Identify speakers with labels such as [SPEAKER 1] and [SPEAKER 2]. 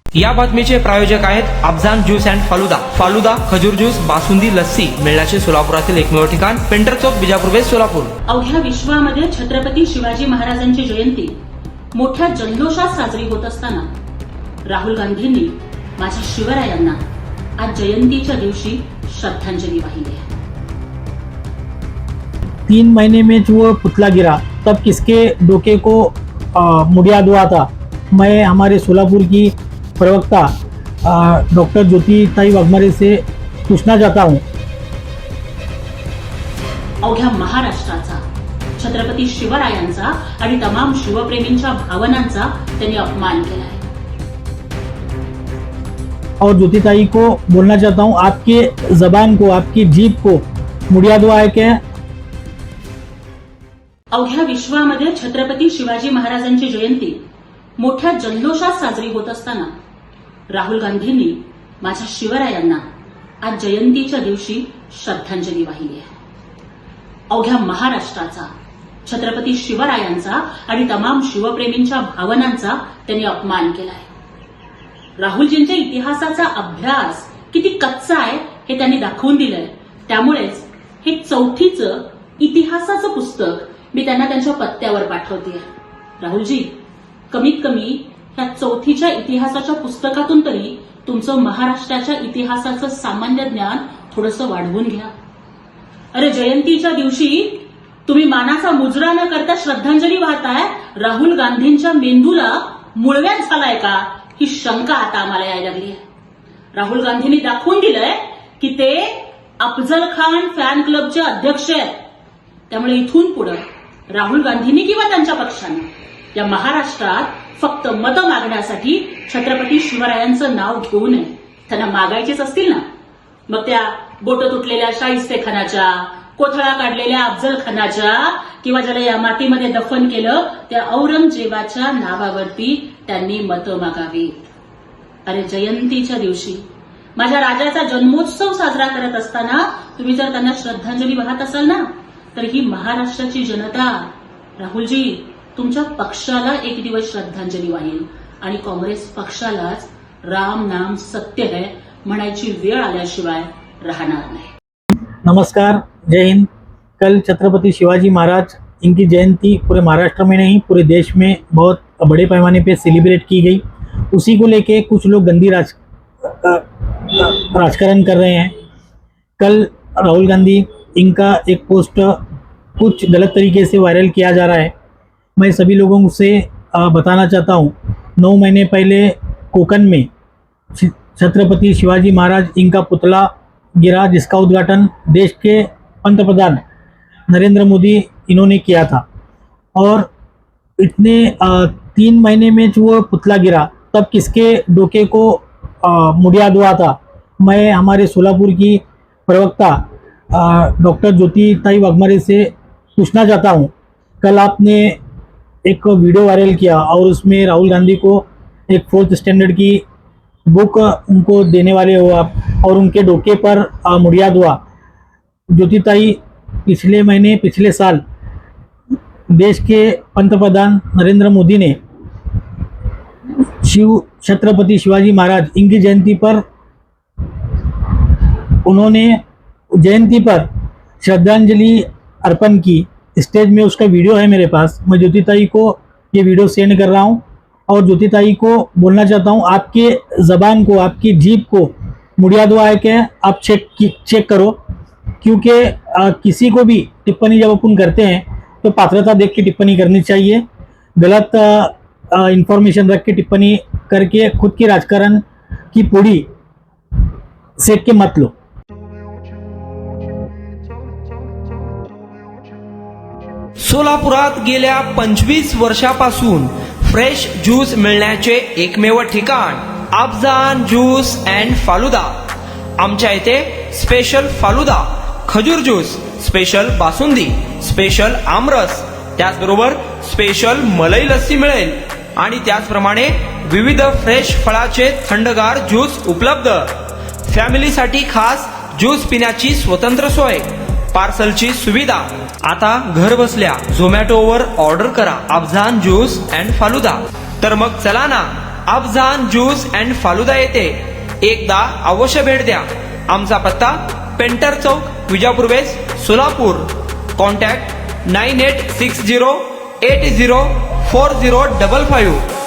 [SPEAKER 1] या बातमीचे प्रायोजक आहेत अफजान ज्यूस अँड फालुदा। फालुदा, खजूर ज्यूस, बासुंदी, लस्सी मिळण्याचे सोलापुरातील एकमेव ठिकाण पेंटर चौक, बिजापूर वेस्ट, सोलापूर।
[SPEAKER 2] अवघ्या विश्वामध्ये छत्रपती शिवाजी महाराजांची जयंती मोठ्या जल्लोषात साजरी होत असताना राहुल गांधींनी माझ्या शिवरायांना आज जयंतीच्या दिवशी श्रद्धांजली वाहिली आहे।
[SPEAKER 3] 3 महीने में जो वो पुतला गिरा तब किसके डोके को मुड़ियाद हुआ था। मैं हमारे सोलापुर की प्रवक्ता डॉक्टर ज्योतिताई वाघमारे से पूछना चाहता हूँ।
[SPEAKER 2] अवघ्या महाराष्ट्राचा, छत्रपती शिवरायांचा आणि तमाम शिवप्रेमींच्या भावनांचा त्यांनी अपमान केला आहे।
[SPEAKER 3] और ज्योतिताई को बोलना चाहता हूँ, आपके जबान को, आपकी जीभ को मुड़ियाद हुआ है क्या?
[SPEAKER 2] अवघ्या विश्वामध्ये छत्रपती शिवाजी महाराजांची जयंती मोठ्या जल्लोषात साजरी होत असताना राहुल गांधींनी माझ्या शिवरायांना आज जयंतीच्या दिवशी श्रद्धांजली वाहिली आहे। अवघ्या महाराष्ट्राचा, छत्रपती शिवरायांचा आणि तमाम शिवप्रेमींच्या भावनांचा त्यांनी अपमान केला आहे। राहुलजींच्या इतिहासाचा अभ्यास किती कच्चा आहे हे त्यांनी दाखवून दिलंय। त्यामुळेच हे चौथीचं इतिहासाचं पुस्तक मी त्यांना त्यांच्या पत्त्यावर पाठवते। राहुलजी, कमीत कमी ह्या चौथीच्या इतिहासाच्या पुस्तकातून तरी तुमचं महाराष्ट्राच्या इतिहासाचं सामान्य ज्ञान थोडंसं वाढवून घ्या। अरे, जयंतीच्या दिवशी तुम्ही मानाचा मुजरा न करता श्रद्धांजली वाहताय, राहुल गांधींच्या मेंदूला मुळव्याध झालाय का ही शंका आता आम्हाला यायला लागली आहे। राहुल गांधींनी दाखवून दिलंय की ते अफजल खान फॅन क्लबचे अध्यक्ष आहेत। त्यामुळे इथून पुढे राहुल गांधींनी किंवा त्यांच्या पक्षाने या महाराष्ट्रात फक्त मतं मागण्यासाठी छत्रपती शिवरायांचं नाव घेऊ नये। त्यांना मागायचेच असतील ना, मग त्या बोट तुटलेल्या शाहिस्तेखानाच्या, कोथळा काढलेल्या अफजल खानाच्या किंवा ज्याला या मातीमध्ये दफन केलं त्या औरंगजेबाच्या नावावरती त्यांनी मतं मागावीत। अरे, जयंतीच्या दिवशी माझ्या राजाचा जन्मोत्सव साजरा करत असताना तुम्ही जर त्यांना श्रद्धांजली वाहत असाल ना, तर ही महाराष्ट्राची जनता, राहुलजी, तुमच्या पक्षाला एक दिवस श्रद्धांजली वाहील आणि काँग्रेस पक्षालाच राम नाम सत्य है म्हणायची वेळ आल्याशिवाय राहणार नाही।
[SPEAKER 3] नमस्कार, जय हिंद। कल छत्रपति शिवाजी महाराज इनकी जयंती पूरे महाराष्ट्र में नहीं पूरे देश में बहुत बड़े पैमाने पे सेलिब्रेट की गई। उसी को लेके कुछ लोग गंदी राजकारण कर रहे हैं। कल राहुल गांधी इनका एक पोस्ट कुछ गलत तरीके से वायरल किया जा रहा है। मैं सभी लोगों से बताना चाहता हूँ, 9 महीने पहले कोकन में छत्रपति शिवाजी महाराज इनका पुतला गिरा, जिसका उद्घाटन देश के पंतप्रधान नरेंद्र मोदी इन्होंने किया था। और इतने 3 महीने में जो वो पुतला गिरा तब किसके डोके को मुड़ियाद हुआ था। मैं हमारे सोलापुर की प्रवक्ता डॉक्टर ज्योतिताई वाघमारे से पूछना चाहता हूँ, कल आपने एक वीडियो वायरल किया और उसमें राहुल गांधी को एक 4th स्टैंडर्ड की बुक उनको देने वाले हो आप, और उनके डोके पर मुड़ियाद हुआ। ज्योतिताई, पिछले साल देश के पंतप्रधान नरेंद्र मोदी ने छत्रपति शिवाजी महाराज इनकी जयंती पर श्रद्धांजलि अर्पण की। स्टेज में उसका वीडियो है मेरे पास। मैं ज्योतिताई को ये वीडियो सेंड कर रहा हूँ और ज्योतिताई को बोलना चाहता हूँ, आपके जबान को, आपकी जीभ को मुड़ियाद हुआ है क्या? आप चेक करो, क्योंकि किसी को भी टिप्पणी जब अपन करते हैं तो पात्रता देख के टिप्पणी करनी चाहिए। गलत इंफॉर्मेशन रख के टिप्पणी करके खुद के राजकारण की पूरी सेक के मत लो।
[SPEAKER 1] सोलापुरात गेल्या 25 वर्षापासून फ्रेश ज्यूस मिळण्याचे एकमेव ठिकाण अफजान ज्यूस अँड फालुदा। आमच्या इथे स्पेशल फालुदा, खजूर ज्यूस, स्पेशल बासुंदी, स्पेशल आमरस, त्याचबरोबर स्पेशल मलाई लस्सी मिळेल आणि त्याचप्रमाणे विविध फ्रेश फळाचे थंडगार ज्यूस उपलब्ध। फॅमिलीसाठी खास ज्यूस पिण्याची स्वतंत्र सोय, पार्सलची सुविधा। आता घर बसल्या झोमॅटोवर ऑर्डर करा अफजान ज्यूस अँड फालुदा। तर मग चला ना, अफजान ज्यूस अँड फालुदा येथे एकदा अवश्य भेट द्या. आमचा पत्ता पेंटर चौक, विजापूर वेस्ट, सोलापूर. कॉन्टॅक्ट 9860804055.